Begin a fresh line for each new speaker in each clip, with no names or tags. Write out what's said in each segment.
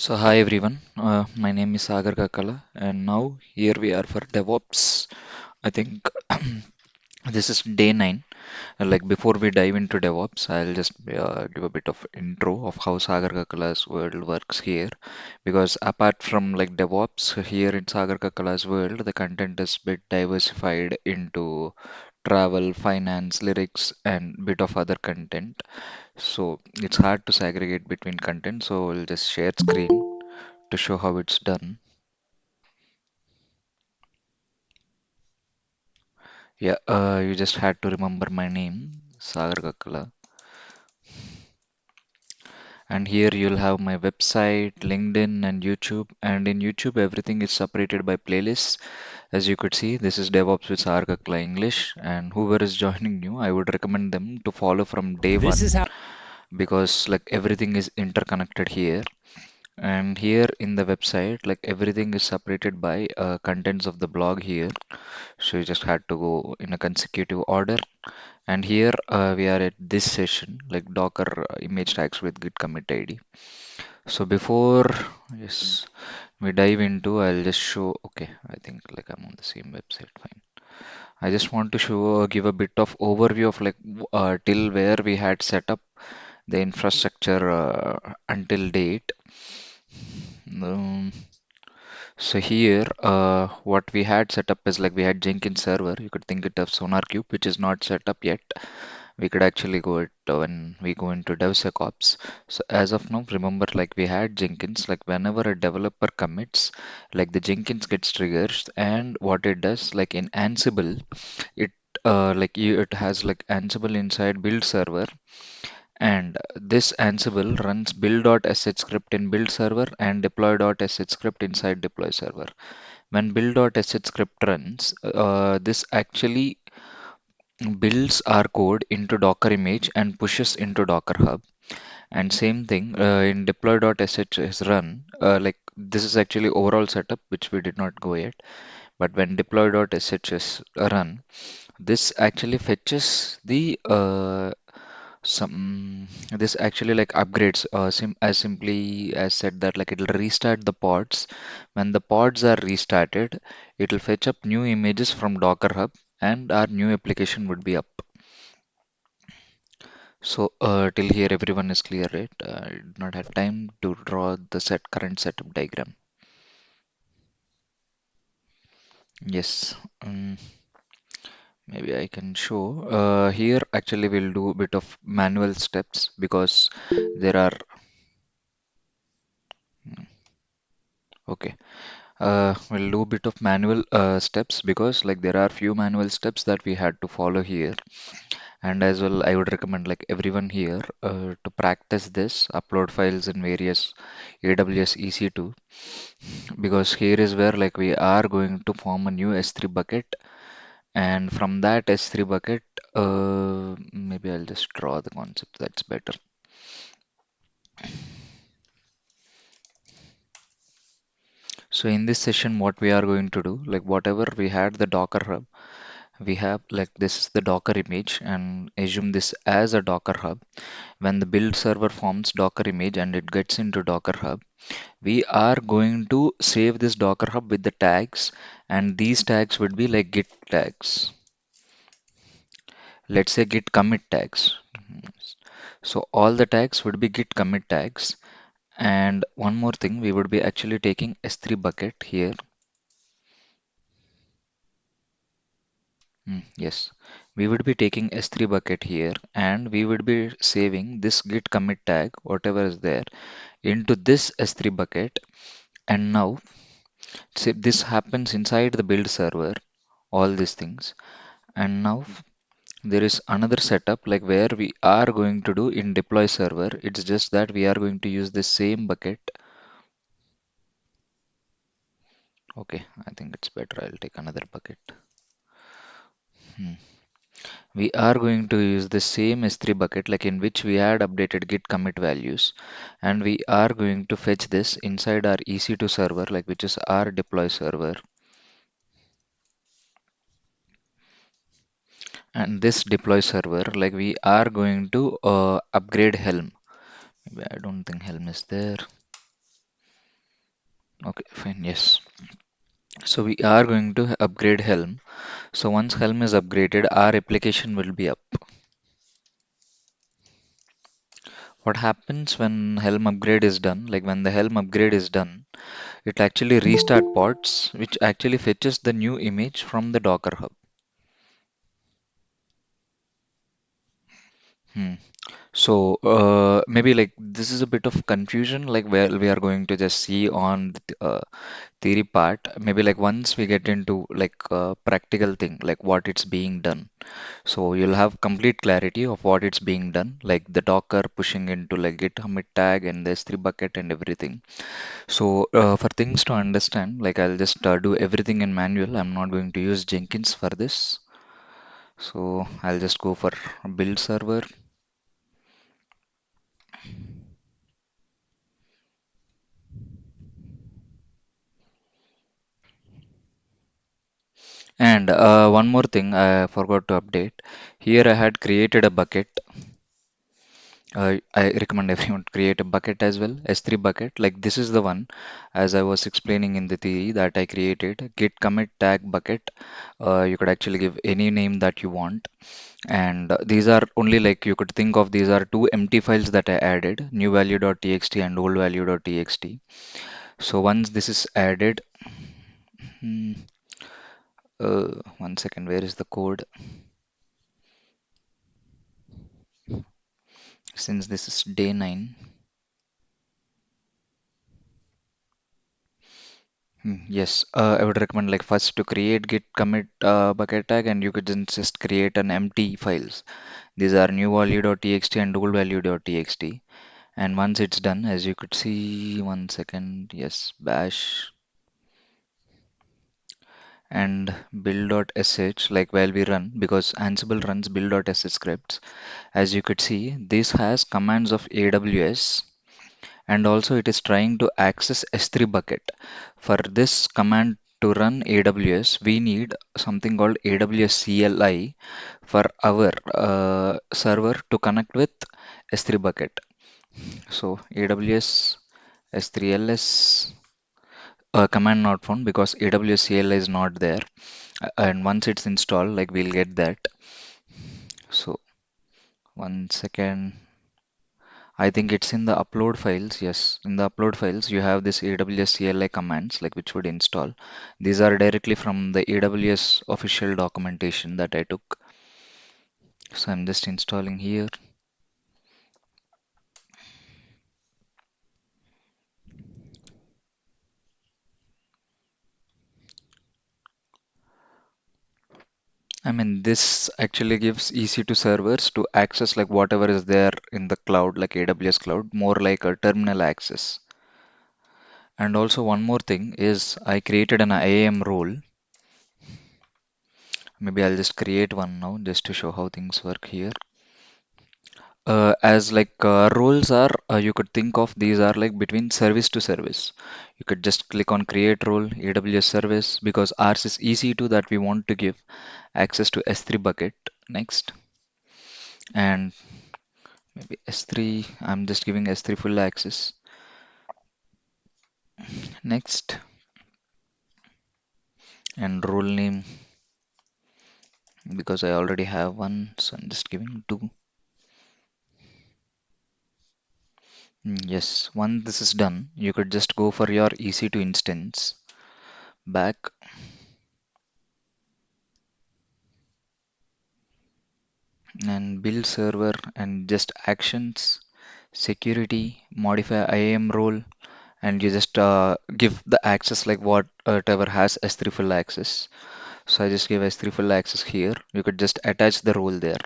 So hi everyone, my name is Sagar Kakkala and now here we are for DevOps. I think this is day 9. Like before we dive into DevOps, I'll just give a bit of intro of how Sagar Kakkala's world works here. Because apart from like DevOps, here in Sagar Kakkala's world, the content is bit diversified into travel, finance, lyrics, and bit of other content. So it's hard to segregate between content. So we'll just share screen to show how it's done. Yeah, you just had to remember my name, Sagar Kakkala. And here you'll have my website, LinkedIn, and YouTube. And in YouTube, everything is separated by playlists. As you could see, this is DevOps with Sagar Kakkala English. And whoever is joining new, I would recommend them to follow from day
This
one
is how
because like everything is interconnected here. And here in the website, like everything is separated by contents of the blog here. So you just had to go in a consecutive order. And here we are at this session, like Docker image tags with Git commit ID. So before, yes, we dive into, I'll just show, okay, I think like I'm on the same website, fine. I just want to show, give a bit of overview of like till where we had set up the infrastructure until date. Um, so here, what we had set up is like we had Jenkins server. You could think it of SonarQube, which is not set up yet. We could actually go it when we go into DevSecOps. So as of now, remember like we had Jenkins, like whenever a developer commits, like the Jenkins gets triggered, and what it does, like in Ansible, it it has like Ansible inside build server, and this Ansible runs build.sh script in build server and deploy.sh script inside deploy server. When build.sh script runs, this actually builds our code into Docker image and pushes into Docker Hub. And same thing in deploy.sh is run. Like this is actually overall setup, which we did not go yet. But when deploy.sh is run, this actually fetches the some this actually like upgrades as simply as said that like it'll restart the pods. When the pods are restarted, it'll fetch up new images from Docker Hub and our new application would be up. So till here everyone is clear, right? I did not have time to draw the current setup diagram. Yes, maybe I can show. Here actually we'll do a bit of manual steps because there are okay. We'll do a bit of manual steps because like there are few manual steps that we had to follow here. And as well, I would recommend like everyone here to practice this, upload files in various AWS EC2 because here is where like we are going to form a new S3 bucket, and from that S3 bucket, maybe I'll just draw the concept that's better. So in this session, what we are going to do, like whatever we had the Docker hub, we have like this is the Docker image and assume this as a Docker hub. When the build server forms Docker image and it gets into Docker hub, we are going to save this Docker hub with the tags, and these tags would be like Git tags. Let's say Git commit tags. So all the tags would be Git commit tags. And one more thing, we would be actually taking S3 bucket here. Yes, we would be taking S3 bucket here and we would be saving this git commit tag, whatever is there, into this S3 bucket. And now, see, this happens inside the build server, all these things. And now there is another setup like where we are going to do in deploy server. It's just that we are going to use the same bucket. Okay, I think it's better. I'll take another bucket. Hmm. We are going to use the same S3 bucket like in which we had updated git commit values, and we are going to fetch this inside our EC2 server like which is our deploy server, and this deploy server like we are going to upgrade helm. Maybe I don't think helm is there. Okay, fine. Yes. So we are going to upgrade Helm. So once Helm is upgraded, our application will be up. What happens when Helm upgrade is done? Like when the Helm upgrade is done, it actually restart pods, which actually fetches the new image from the Docker Hub. Hmm. So maybe like this is a bit of confusion, like where we are going to just see on the theory part. Maybe like once we get into like practical thing, like what it's being done. So you'll have complete clarity of what it's being done, like the Docker pushing into like Git commit tag and the S3 bucket and everything. So for things to understand, like I'll just do everything in manual. I'm not going to use Jenkins for this. So I'll just go for build server. And one more thing I forgot to update. Here I had created a bucket. I recommend everyone to create a bucket as well, S3 bucket. Like this is the one, as I was explaining in the theory that I created. Git commit tag bucket. You could actually give any name that you want. And these are only like you could think of these are two empty files that I added, new value.txt and old value.txt. So once this is added, hmm, one second, where is the code? Since this is day 9. Yes, I would recommend like first to create git commit bucket tag and you could then just create an empty files. These are new value.txt and old value.txt. And once it's done, as you could see, one second, yes, bash and build.sh like while we run because Ansible runs build.sh scripts. As you could see, this has commands of AWS and also it is trying to access S3 bucket. For this command to run AWS, we need something called AWS CLI for our server to connect with S3 bucket. So AWS S3LS command not found because AWS CLI is not there. And once it's installed, like we'll get that. So one second. I think it's in the upload files. Yes, in the upload files, you have this AWS CLI commands, like which would install. These are directly from the AWS official documentation that I took. So I'm just installing here. I mean, this actually gives easy to servers to access like whatever is there in the cloud, like AWS cloud, more like a terminal access. And also one more thing is I created an IAM role. Maybe I'll just create one now just to show how things work here. As like roles are, you could think of these are like between service to service. You could just click on create role, AWS service, because ours is EC2 that we want to give access to S3 bucket. Next, and maybe S3, I'm just giving S3 full access. Next, and role name, because I already have one, so I'm just giving two. Yes, once this is done, you could just go for your EC2 instance, back and build server and just actions, security, modify IAM role, and you just give the access like whatever has S3 full access. So I just give S3 full access here. You could just attach the role there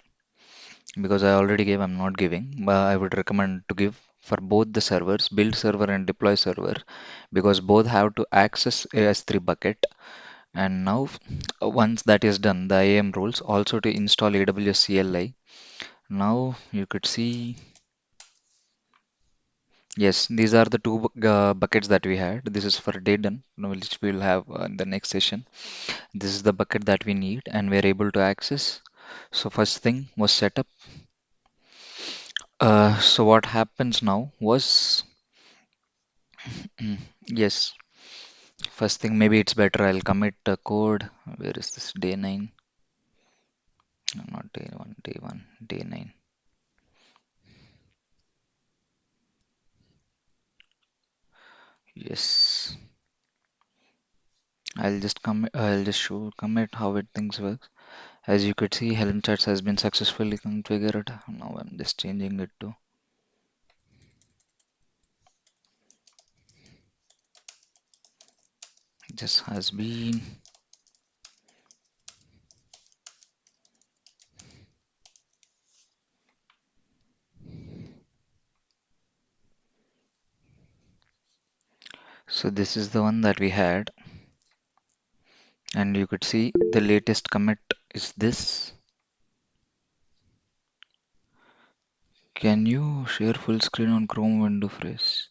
because I already gave, I'm not giving. But I would recommend to give for both the servers, build server and deploy server, because both have to access a S3 bucket. And now, once that is done, the IAM rules also to install AWS CLI. Now you could see, yes, these are the two buckets that we had. This is for day done, which we will have in the next session. This is the bucket that we need, and we're able to access. So first thing was set up. So what happens now was, yes. First thing, maybe it's better I'll commit the code. Where is this? Day 9? No, not day 1, day 1, day 9. Yes. I'll just show commit how it things works. As you could see, Helm charts has been successfully configured. Now I'm just changing it to just has been. So this is the one that we had, and you could see the latest commit is this. Can you share full screen on Chrome window phrase?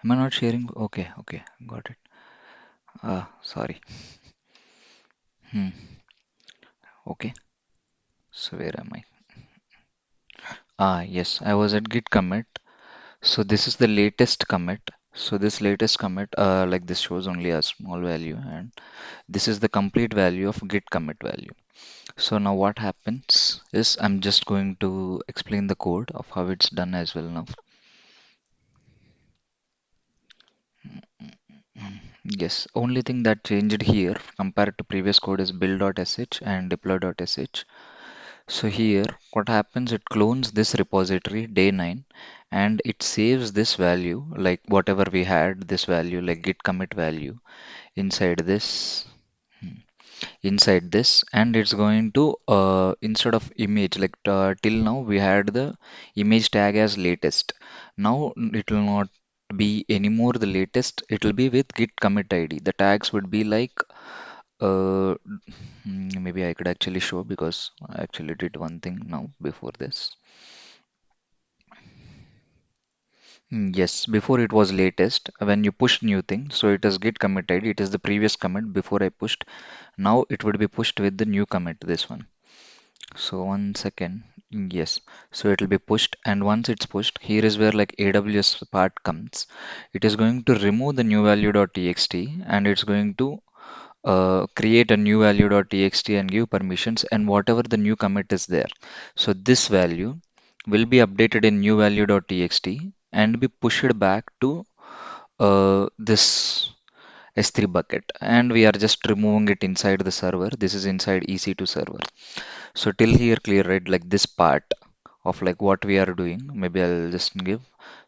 Am I not sharing? Okay, okay, got it. Sorry. Hmm. Okay. So where am I? Yes, I was at Git commit. So this is the latest commit. So this latest commit, like this shows only a small value, and this is the complete value of Git commit value. So now what happens is I'm just going to explain the code of how it's done as well now. Yes, only thing that changed here compared to previous code is build.sh and deploy.sh. So here, what happens, it clones this repository day9 and it saves this value, like whatever we had, this value, like git commit value inside this, inside this, and it's going to, instead of image, like till now we had the image tag as latest. Now it will not be anymore the latest, it will be with git commit ID. The tags would be like, maybe I could actually show because I actually did one thing now before this. Yes, before it was latest. When you push new thing, so it is git commit ID. It is the previous commit before I pushed. Now it would be pushed with the new commit, this one. So one second. Yes. So it will be pushed, and once it's pushed, here is where like AWS part comes. It is going to remove the new value.txt and it's going to create a new value.txt and give permissions and whatever the new commit is there. So this value will be updated in new value.txt and be pushed back to this S3 bucket, and we are just removing it inside the server. This is inside EC2 server. So till here clear, right? Like this part of like what we are doing, maybe I'll just give.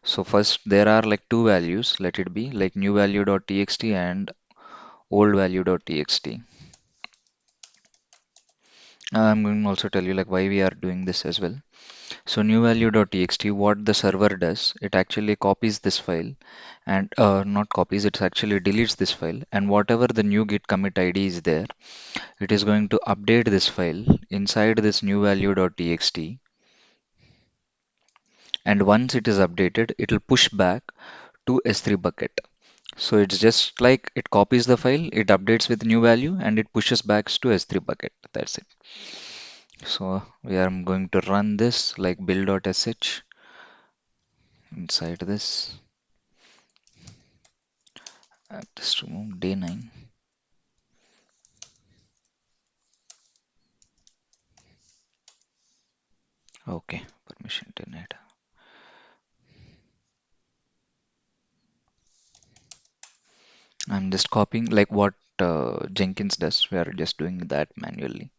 So first there are like two values, let it be like new value.txt and old value.txt. I'm going to also tell you like why we are doing this as well. So new value.txt, what the server does, it actually copies this file and not copies, it actually deletes this file, and whatever the new git commit ID is there, it is going to update this file inside this new value.txt, and once it is updated, it will push back to S3 bucket. So it's just like it copies the file, it updates with new value, and it pushes back to S3 bucket. That's it. So we are going to run this like build.sh inside this. Just remove day9. Okay, permission denied. I'm just copying like what Jenkins does. We are just doing that manually.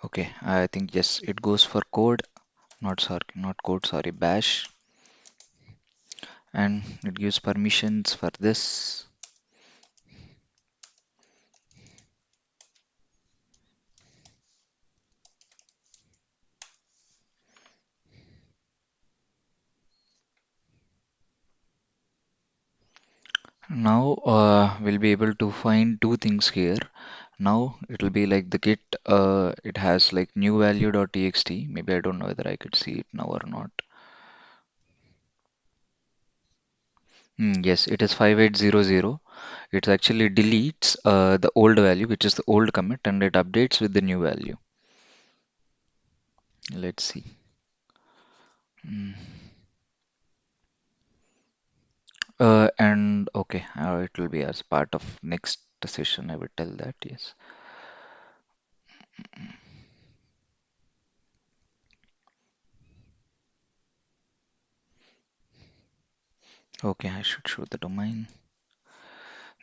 Okay, I think yes, it goes for code, not sorry, not code, sorry, bash, and it gives permissions for this. Now we'll be able to find two things here. Now it will be like the git, it has like new value.txt. Maybe I don't know whether I could see it now or not. Yes, it is 5800. It actually deletes the old value, which is the old commit, and it updates with the new value. Let's see. Mm. And okay, it will be as part of next session. I will tell that. Yes. Okay, I should show the domain.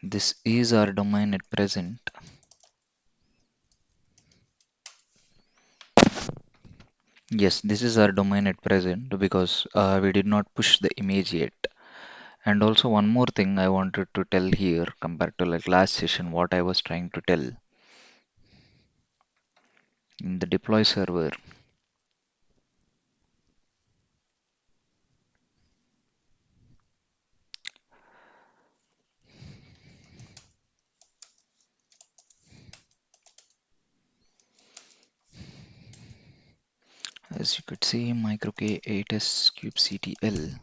This is our domain at present. Yes, this is our domain at present because we did not push the image yet. And also one more thing I wanted to tell here compared to like last session, what I was trying to tell in the deploy server. As you could see, micro K8s kubectl.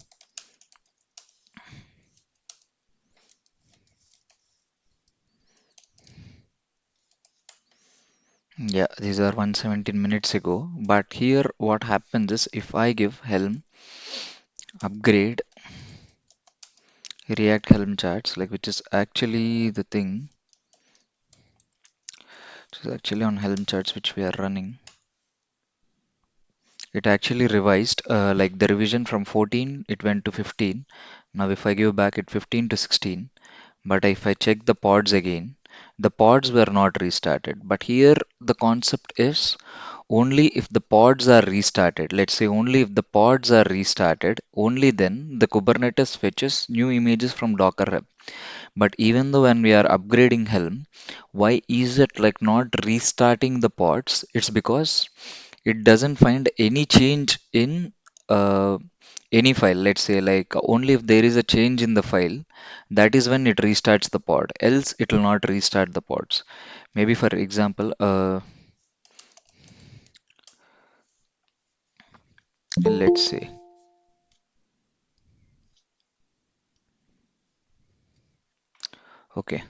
Yeah, these are 117 minutes ago. But here what happens is if I give helm upgrade React Helm charts, like which is actually the thing, which is actually on Helm charts which we are running. It actually revised, like the revision from 14, it went to 15. Now if I give back it 15 to 16, but if I check the pods again, the pods were not restarted. But here the concept is only if the pods are restarted. Let's say only if the pods are restarted, only then the Kubernetes fetches new images from Docker Hub. But even though when we are upgrading Helm, why is it like not restarting the pods? It's because it doesn't find any change in uh, any file. Let's say like only if there is a change in the file, that is when it restarts the pod. Else it will not restart the pods. Maybe for example, let's say, okay,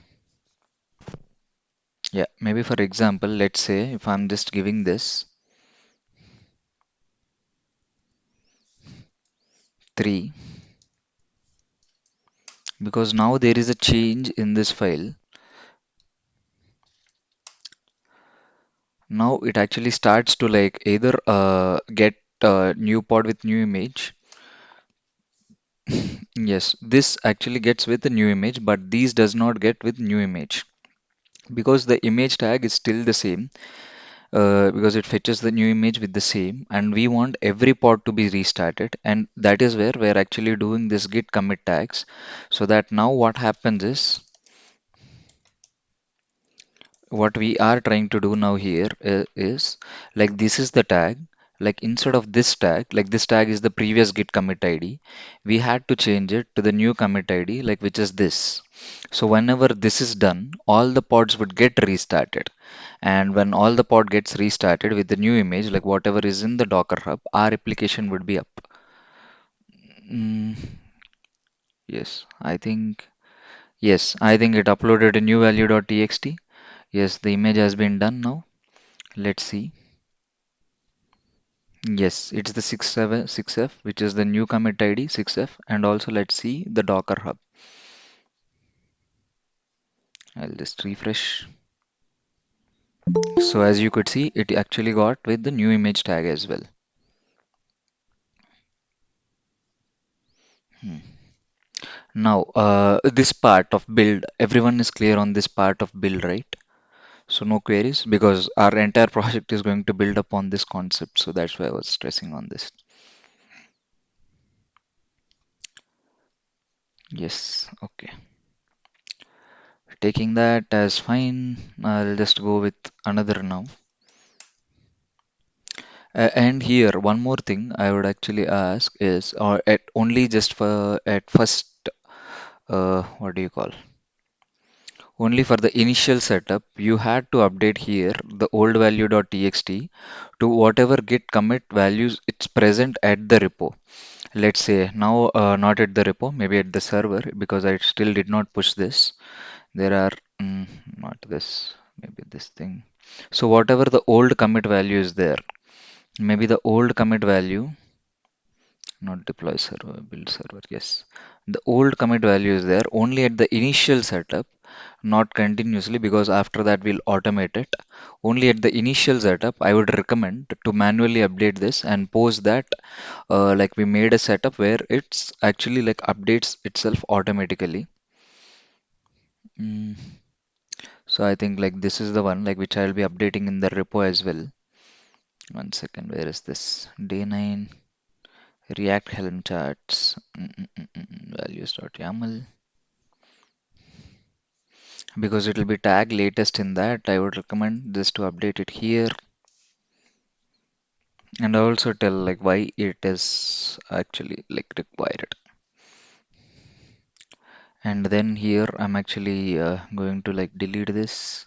yeah, maybe for example, let's say if I'm just giving this 3, because now there is a change in this file. Now it actually starts to like either get new pod with new image. Yes, this actually gets with the new image, but these does not get with new image because the image tag is still the same, because it fetches the new image with the same, and we want every pod to be restarted, and that is where we're actually doing this git commit tags, so that now what happens is what we are trying to do now here is like this is the tag, like instead of this tag, like this tag is the previous git commit id, we had to change it to the new commit id, like which is this. So whenever this is done, all the pods would get restarted, and when all the pod gets restarted with the new image, like whatever is in the docker hub, our application would be up. mm, yes, I think it uploaded a new value.txt. Yes, the image has been done now. Let's see. Yes, it's the 6F, which is the new commit ID 6F, and also let's see the Docker Hub. I'll just refresh. So as you could see, it actually got with the new image tag as well. Hmm. Now, this part of build, everyone is clear on this part of build, right? So no queries because our entire project is going to build upon this concept. So that's why I was stressing on this. Yes, okay. Taking that as fine, I'll just go with another now. And here, one more thing I would actually ask is, or at only just for at first, what do you call? Only for the initial setup, you had to update here the old value.txt to whatever git commit values it's present at the repo. Let's say now not at the repo, maybe at the server because I still did not push this. There are not this, maybe this thing. So whatever the old commit value is there, maybe the old commit value, not deploy server, build server, yes. The old commit value is there only at the initial setup, not continuously because after that we'll automate it. Only at the initial setup, I would recommend to manually update this and post that like we made a setup where it's actually like updates itself automatically. Mm. So I think like this is the one like which I'll be updating in the repo as well. One second, where is this? Day9 React Helm charts values.yaml, because it will be tag latest in that. I would recommend this to update it here and also tell like why it is actually like required. And then here I'm actually going to like delete this.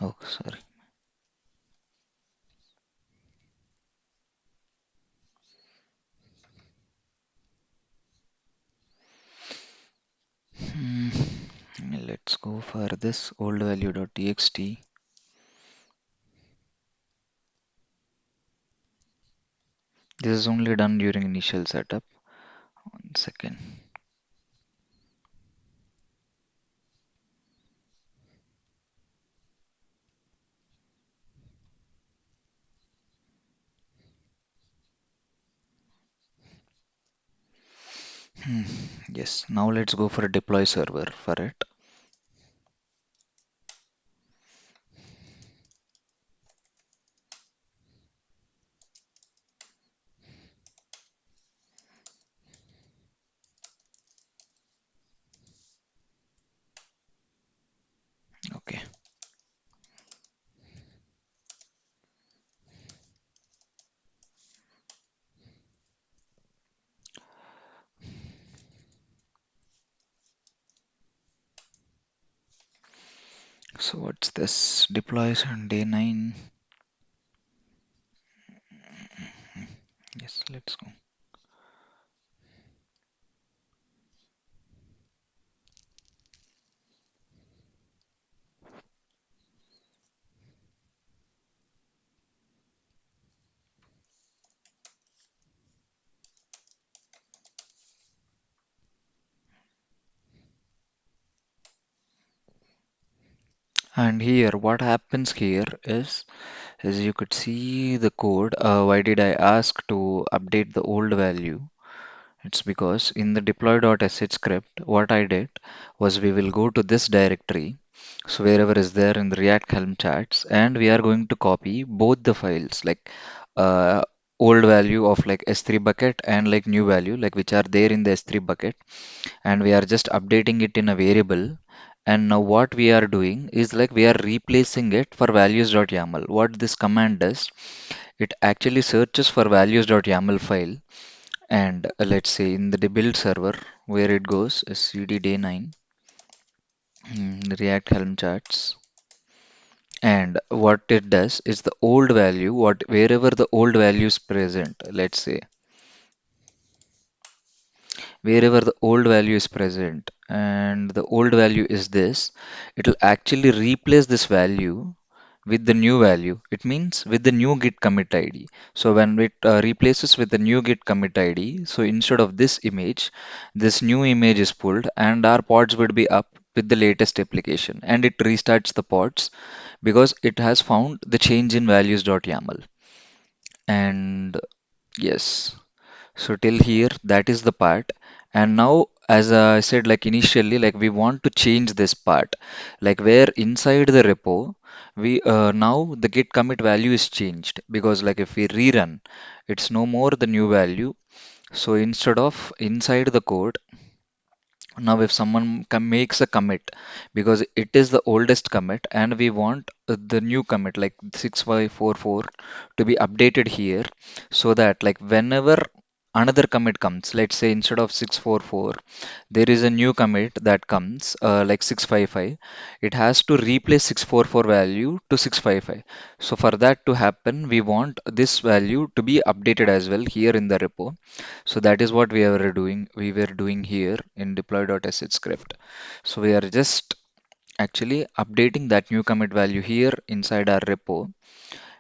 Oh, sorry. Hmm. Let's go for this old value.txt. This is only done during initial setup. One second. Hmm. Yes, now let's go for a deploy server for it. Okay. So what's this? Deploys on day 9. Yes, let's go. And here, what happens here is, as you could see the code, why did I ask to update the old value? It's because in the deploy.sh script, what I did was we will go to this directory, so wherever is there in the React Helm charts, and we are going to copy both the files, like uh, old value of like S3 bucket and like new value, like which are there in the S3 bucket, and we are just updating it in a variable. And now what we are doing is like we are replacing it for values.yaml. What this command does, it actually searches for values.yaml file, and let's say in the build server where it goes is cd day9 React Helm charts, and what it does is the old value, what wherever the old value is present, let's say wherever the old value is present and the old value is this, it will actually replace this value with the new value. It means with the new git commit id. So when it replaces with the new git commit id, so instead of this image, this new image is pulled and our pods would be up with the latest application, and it restarts the pods because it has found the change in values.yaml. And yes, so till here, that is the part. And now, as I said, like initially, like we want to change this part, like where inside the repo, we now the git commit value is changed, because like if we rerun, it's no more the new value. So instead of inside the code, Now, if someone makes a commit because it is the oldest commit and we want the new commit like 6544 to be updated here so that like whenever another commit comes, let's say instead of 644, there is a new commit that comes like 655, it has to replace 644 value to 655. So for that to happen, we want this value to be updated as well here in the repo. So that is what we were doing here in deploy.sh script. So we are just actually updating that new commit value here inside our repo.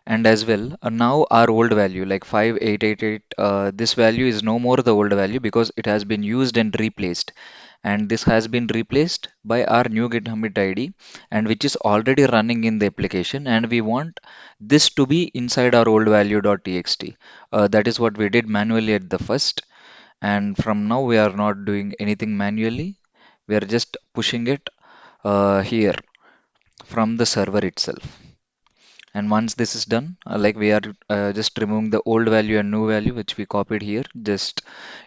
And as well, now our old value like 5888, this value is no more the old value because it has been used and replaced. And this has been replaced by our new Git commit ID, and which is already running in the application. And we want this to be inside our old value.txt. That is what we did manually at the first, and from now we are not doing anything manually. We are just pushing it here from the server itself. And once this is done, like we are just removing the old value and new value which we copied here, just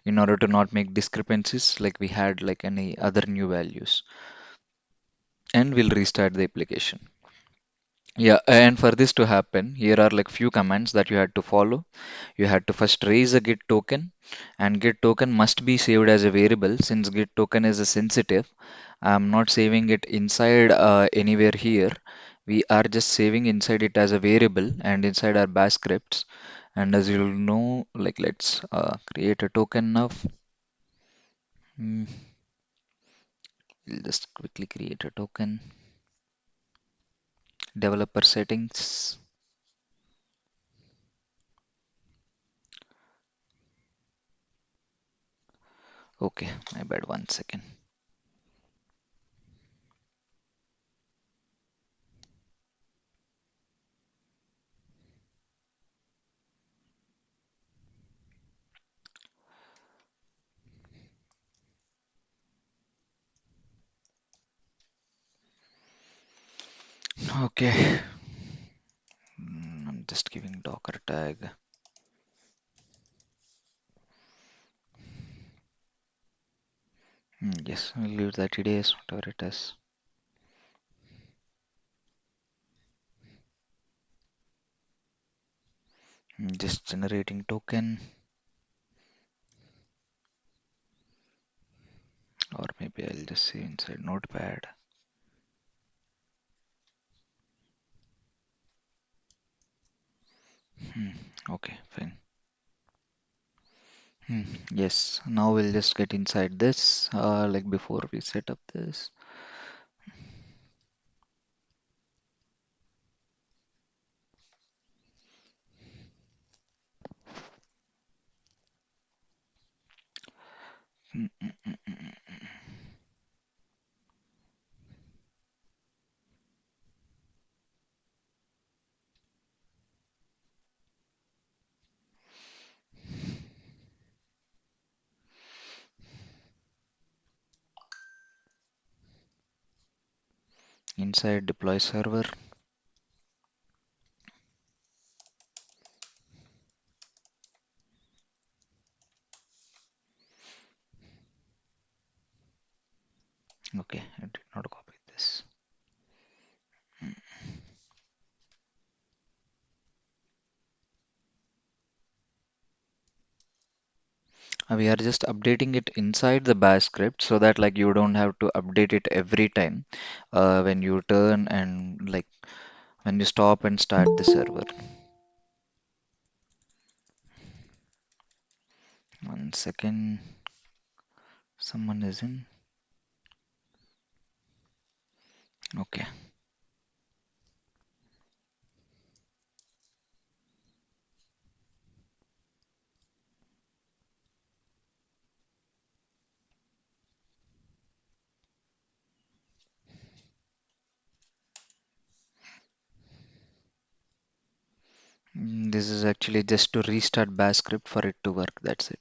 in order to not make discrepancies like we had like any other new values. And we'll restart the application. Yeah, and for this to happen, here are like few commands that you had to follow. You had to first raise a Git token, and Git token must be saved as a variable since Git token is a sensitive. I'm not saving it inside anywhere here. We are just saving inside it as a variable and inside our bash scripts. And as you'll know, like let's create a token now. Hmm, we'll just quickly create a token. Developer settings. Okay, my bad. 1 second. Okay, I'm just giving Docker tag. Yes, I'll leave that it is, whatever it is. Just generating token, or maybe I'll just say inside Notepad. Hmm, okay, fine. Yes, now we'll just get inside this, like before we set up this. Hmm, hmm, hmm, hmm, hmm. Inside deploy server. Okay, I did not copy this. We are just updating it inside the bash script so that like you don't have to update it every time when you turn and like when you stop and start the server. 1 second, someone is in. Okay. This is actually just to restart bash script for it to work. That's it.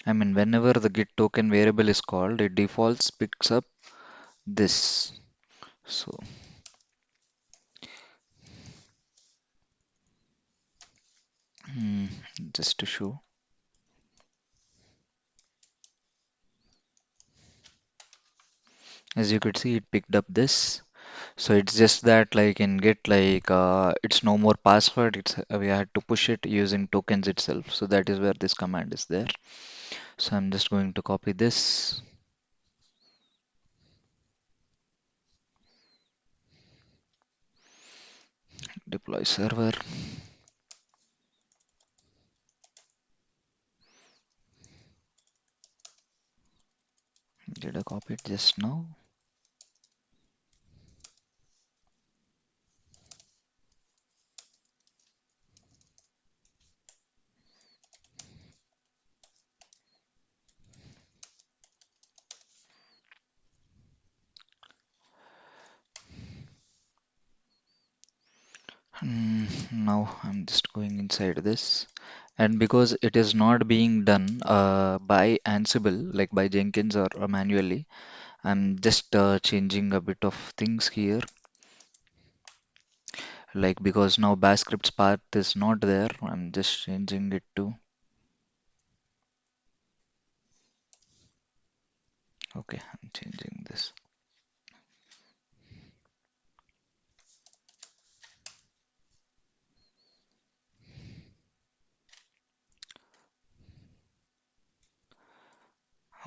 I mean, whenever the git token variable is called, it defaults picks up this. So hmm, just to show. As you could see, it picked up this. So it's just that like in Git, like it's no more password. It's we had to push it using tokens itself. So that is where this command is there. So I'm just going to copy this, deploy server. Did I copy it just now? Now I'm just going inside this. And because it is not being done by Ansible, like by Jenkins or manually, I'm just changing a bit of things here. Like because now bash scripts part is not there, I'm just changing it to, okay, I'm changing this.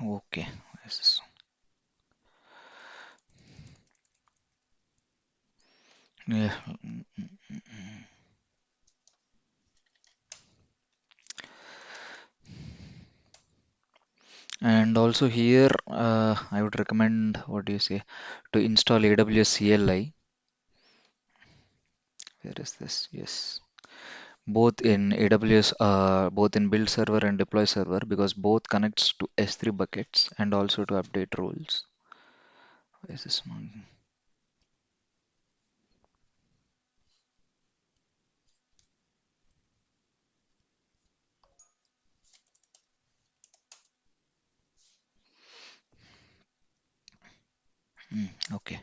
Okay, yes. Yeah. And also here, I would recommend, what do you say, to install AWS CLI. Where is this? Yes. Both in AWS, both in build server and deploy server, because both connects to S3 buckets and also to update roles. Where is this one? Okay.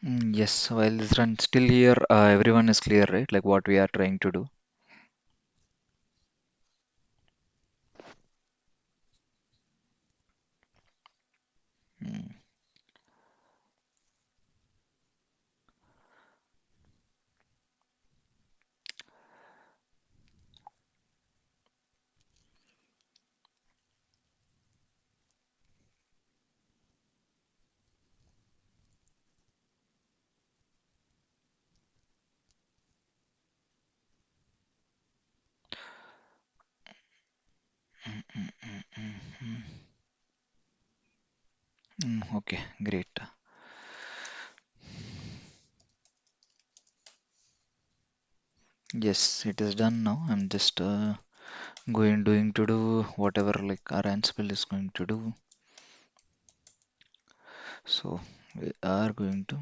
Yes, while this run still here, everyone is clear, right? Like what we are trying to do. Mm, mm, mm, mm, mm. Okay, great. Yes, it is done now. I'm just doing to do whatever like our Ansible is going to do. So we are going to,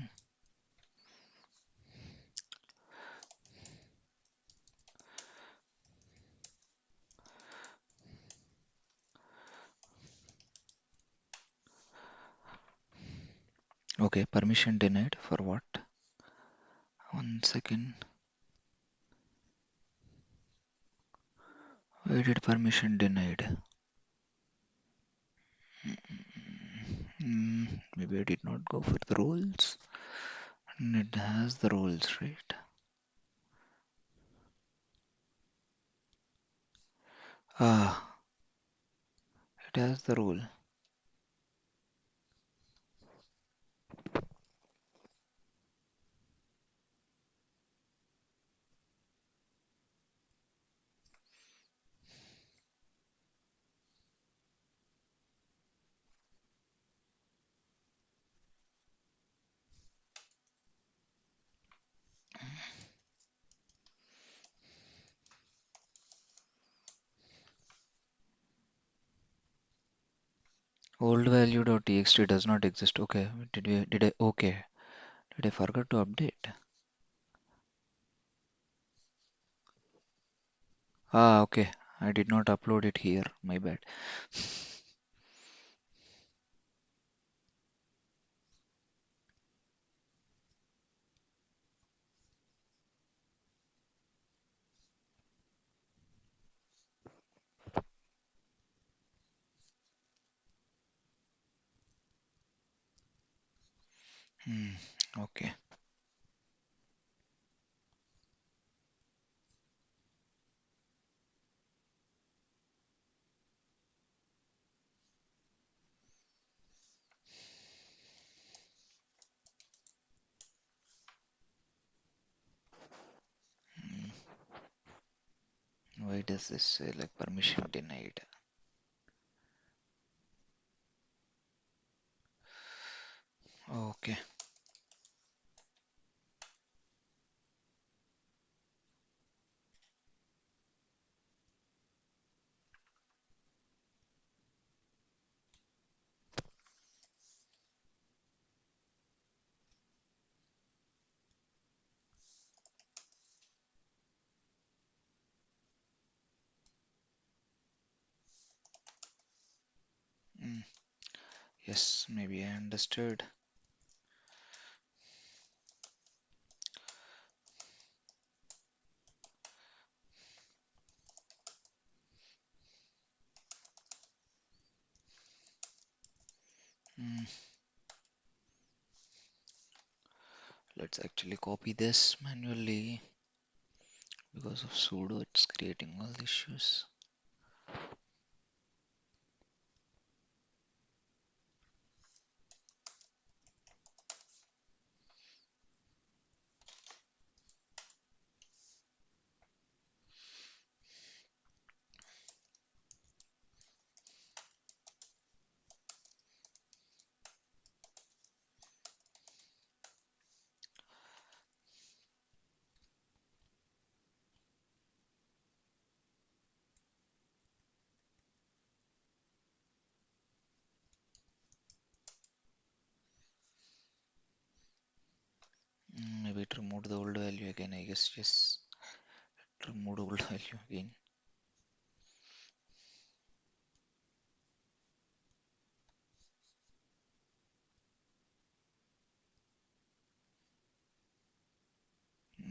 okay, permission denied for what? One second. Why did permission denied? Maybe I did not go for the roles. And it has the roles, right? Ah, it has the role. Old value.txt does not exist. Okay, did I forget to update? Ah, okay. I did not upload it here. My bad. Hmm, okay. Hmm, why does this say like permission denied? Okay. Hmm, yes, maybe I understood. Hmm, let's actually copy this manually because of sudo. It's creating all the issues. Maybe it removed the old value again. I guess yes. It removed old value again.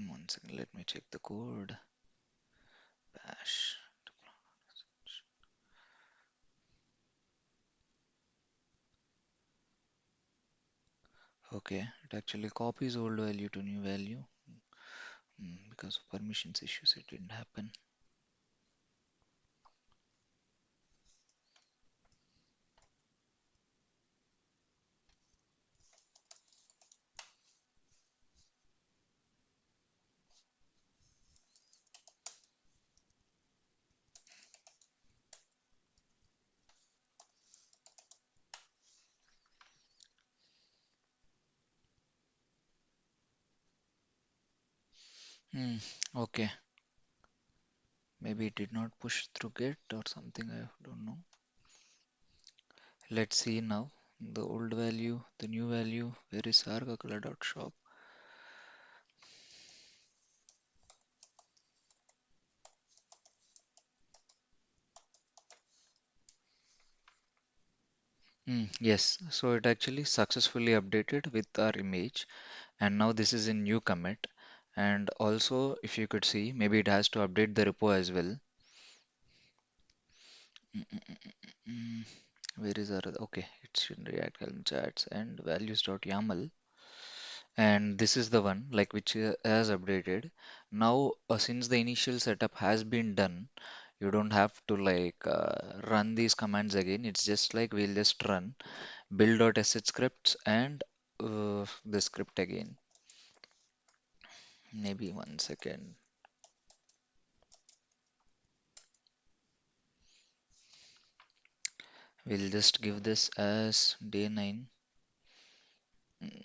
One second. Let me check the code. Bash. Okay, it actually copies old value to new value. Because of permissions issues, it didn't happen. Hmm, okay, maybe it did not push through Git or something. I don't know. Let's see now. The old value, the new value. Where is sarkakkala.shop? Yes, so it actually successfully updated with our image, and now this is in new commit. And also, if you could see, maybe it has to update the repo as well. Mm, mm, mm, mm, mm. Where is our okay? It's in React Helm chats and values.yaml, and this is the one like which has updated. Now, since the initial setup has been done, you don't have to like run these commands again. It's just like we'll just run build.sh scripts and the script again. Maybe one second. We'll just give this as day9. Mm,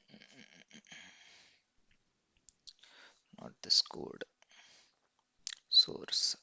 not this code. Source.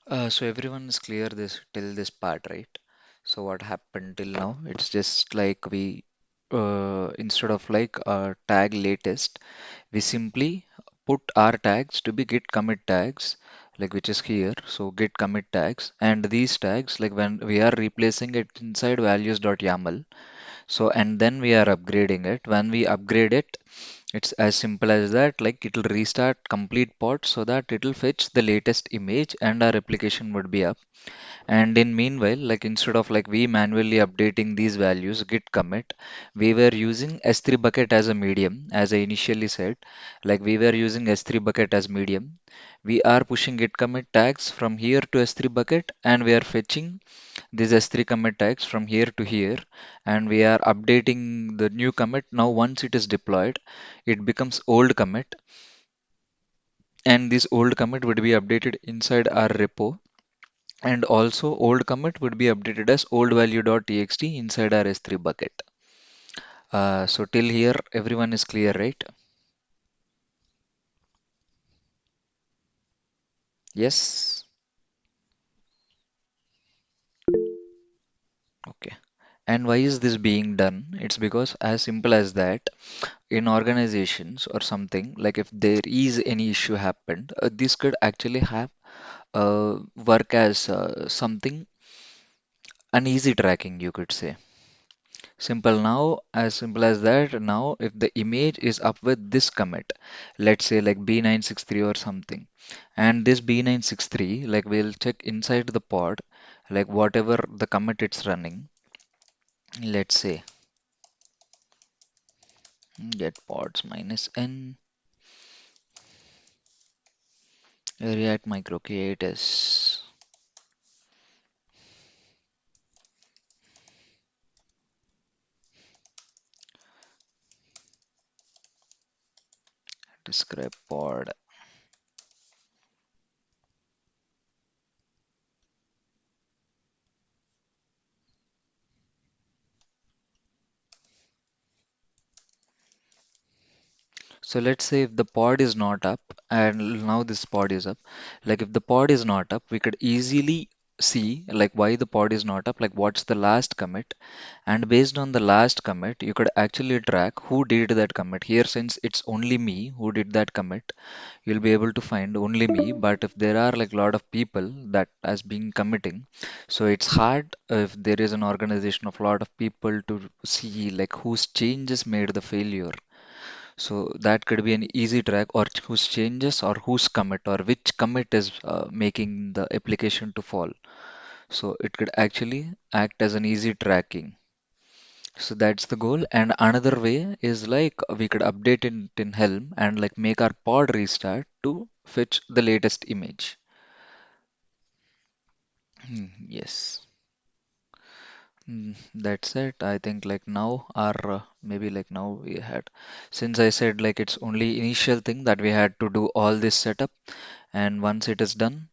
So everyone is clear this till this part, right? So what happened till now? It's just like we instead of like tag latest, we simply put our tags to be git commit tags, like which is here. So git commit tags, and these tags, like when we are replacing it inside values.yaml. So and then we are upgrading it. When we upgrade it, it's as simple as that. Like it'll restart complete pod so that it'll fetch the latest image and our application would be up. And in meanwhile, like instead of like we manually updating these values, git commit, we were using S3 bucket as a medium, as I initially said. Like we were using S3 bucket as medium. We are pushing git commit tags from here to S3 bucket, and we are fetching these S3 commit tags from here to here, and we are updating the new commit. Now, once it is deployed, it becomes old commit, and this old commit would be updated inside our repo. And also, old commit would be updated as old value.txt inside our S3 bucket. So, till here, everyone is clear, right? Yes. Okay. And why is this being done? It's because, as simple as that, in organizations or something, like if there is any issue happened, this could actually have work as something uneasy tracking, you could say. Simple now, as simple as that. Now, if the image is up with this commit, let's say like B963 or something, and this B963, like we'll check inside the pod, like whatever the commit it's running, let's say get pods minus n react micro creators describe pod. So let's say if the pod is not up, and now this pod is up, like if the pod is not up, we could easily see like why the pod is not up, like what's the last commit, and based on the last commit, you could actually track who did that commit. Here, since it's only me who did that commit, you'll be able to find only me. But if there are like a lot of people that has been committing, so it's hard if there is an organization of a lot of people to see like whose changes made the failure. So that could be an easy track, or whose changes or whose commit or which commit is making the application to fall. So it could actually act as an easy tracking. So that's the goal. And another way is like we could update it in Helm and like make our pod restart to fetch the latest image. Yes. That's it. I think like now our maybe like now we had, since I said like it's only initial thing that we had to do all this setup, and once it is done,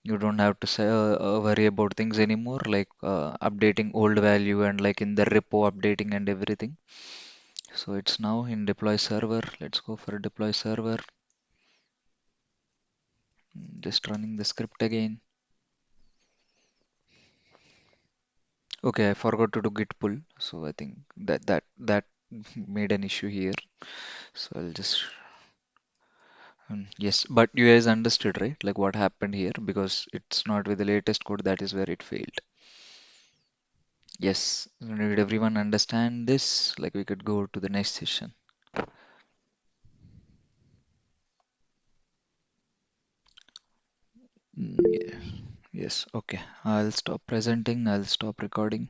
you don't have to say, worry about things anymore, like updating old value and like in the repo updating and everything. So it's now in deploy server. Let's go for deploy server. Just running the script again. Okay, I forgot to do git pull, so I think that made an issue here. So I'll just yes, but you guys understood, right? Like what happened here, because it's not with the latest code, that is where it failed. Yes, did everyone understand this? Like we could go to the next session. Yeah. Yes, okay. I'll stop presenting, I'll stop recording.